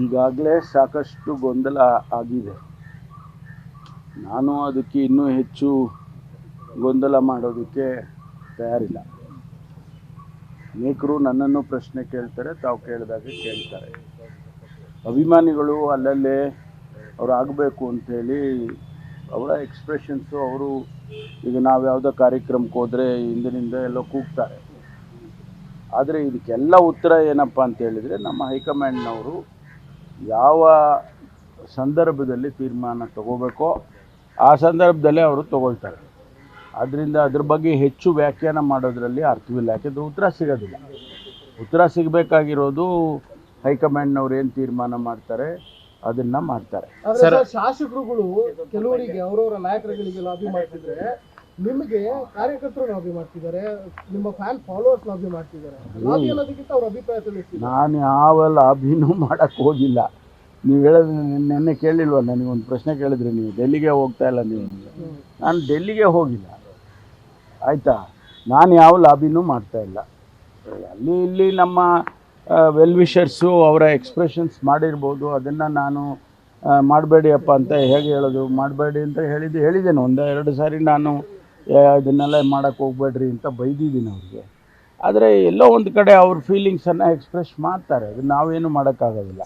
ಈಗಾಗಲೇ ಸಾಕಷ್ಟು ಗೊಂದಲ ಆಗಿದೆ. ನಾನು ಅದಕ್ಕೆ ಇನ್ನೂ ಹೆಚ್ಚು ಗೊಂದಲ ಮಾಡೋದಕ್ಕೆ ತಯಾರಿಲ್ಲ. ಅನೇಕರು ನನ್ನನ್ನು ಪ್ರಶ್ನೆ ಕೇಳ್ತಾರೆ, ತಾವು ಕೇಳಿದಾಗ ಕೇಳ್ತಾರೆ. ಅಭಿಮಾನಿಗಳು ಅಲ್ಲಲ್ಲೇ ಅವ್ರು ಆಗಬೇಕು ಅಂಥೇಳಿ ಅವರ ಎಕ್ಸ್ಪ್ರೆಷನ್ಸು, ಅವರು ಈಗ ನಾವು ಯಾವುದೋ ಕಾರ್ಯಕ್ರಮಕ್ಕೆ ಹೋದರೆ ಹಿಂದಿನಿಂದ ಎಲ್ಲೋ ಕೂಗ್ತಾರೆ. ಆದರೆ ಇದಕ್ಕೆಲ್ಲ ಉತ್ತರ ಏನಪ್ಪ ಅಂತ ಹೇಳಿದರೆ, ನಮ್ಮ ಹೈಕಮಾಂಡ್ನವರು ಯಾವ ಸಂದರ್ಭದಲ್ಲಿ ತೀರ್ಮಾನ ತಗೋಬೇಕೋ ಆ ಸಂದರ್ಭದಲ್ಲೇ ಅವರು ತಗೊಳ್ತಾರೆ. ಆದ್ದರಿಂದ ಅದ್ರ ಬಗ್ಗೆ ಹೆಚ್ಚು ವ್ಯಾಖ್ಯಾನ ಮಾಡೋದರಲ್ಲಿ ಅರ್ಥವಿಲ್ಲ. ಯಾಕೆಂದರೆ ಉತ್ತರ ಸಿಗೋದಿಲ್ಲ. ಉತ್ತರ ಸಿಗಬೇಕಾಗಿರೋದು ಹೈಕಮಾಂಡ್ನವ್ರು ಏನು ತೀರ್ಮಾನ ಮಾಡ್ತಾರೆ ಅದನ್ನು ಮಾಡ್ತಾರೆ. ಸರ್, ಶಾಸಕರುಗಳು ಕೆಲವರಿಗೆ ಅವರವರ ನಾಯಕರುಗಳಿಗೆ ಲಾಬಿ ಮಾಡ್ತಿದ್ರೆ, ನಿಮಗೆ ಕಾರ್ಯಕರ್ತರು ಲಾಬಿ ಮಾಡ್ತಿದ್ದಾರೆ, ನಿಮ್ಮ ಫ್ಯಾನ್ ಫಾಲೋವರ್ಸ್ ಲಾಬಿ ಮಾಡ್ತಿದ್ದಾರೆ. ಲಾಬಿ ಅನ್ನೋದಕ್ಕಿಂತ ಅವ್ರ ಅಭಿಪ್ರಾಯ ತಿಳಿಸ್ತಿದ್ದಾರೆ. ನಾನು ಯಾವ ಲಾಬಿನೂ ಮಾಡೋಕ್ಕೆ ಹೋಗಿಲ್ಲ. ನೀವು ಹೇಳೋದು ನೆನ್ನೆ ಕೇಳಿಲ್ವ, ನನಗೊಂದು ಪ್ರಶ್ನೆ ಕೇಳಿದ್ರಿ, ನೀವು ಡೆಲ್ಲಿಗೆ ಹೋಗ್ತಾ ಇಲ್ಲ ನೀವು. ನಾನು ಡೆಲ್ಲಿಗೆ ಹೋಗಿಲ್ಲ, ಆಯಿತಾ. ನಾನು ಯಾವ ಲಾಬಿನೂ ಮಾಡ್ತಾಯಿಲ್ಲ. ಅಲ್ಲಿ ಇಲ್ಲಿ ನಮ್ಮ ವೆಲ್ ವಿಷರ್ಸು ಅವರ ಎಕ್ಸ್ಪ್ರೆಷನ್ಸ್ ಮಾಡಿರ್ಬೋದು, ಅದನ್ನು ನಾನು ಮಾಡಬೇಡಿಯಪ್ಪ ಅಂತ ಹೇಗೆ ಹೇಳೋದು, ಮಾಡಬೇಡಿ ಅಂತ ಹೇಳಿದ್ದೇನೆ. ಎರಡು ಸಾರಿ ನಾನು ಇದನ್ನೆಲ್ಲ ಮಾಡೋಕ್ಕೆ ಹೋಗ್ಬೇಡ್ರಿ ಅಂತ ಬೈದಿದ್ದೀನಿ ಅವ್ರಿಗೆ. ಆದರೆ ಎಲ್ಲೋ ಒಂದು ಕಡೆ ಅವ್ರ ಫೀಲಿಂಗ್ಸನ್ನು ಎಕ್ಸ್ಪ್ರೆಸ್ ಮಾಡ್ತಾರೆ, ಅದನ್ನು ನಾವೇನು ಮಾಡೋಕ್ಕಾಗೋದಿಲ್ಲ.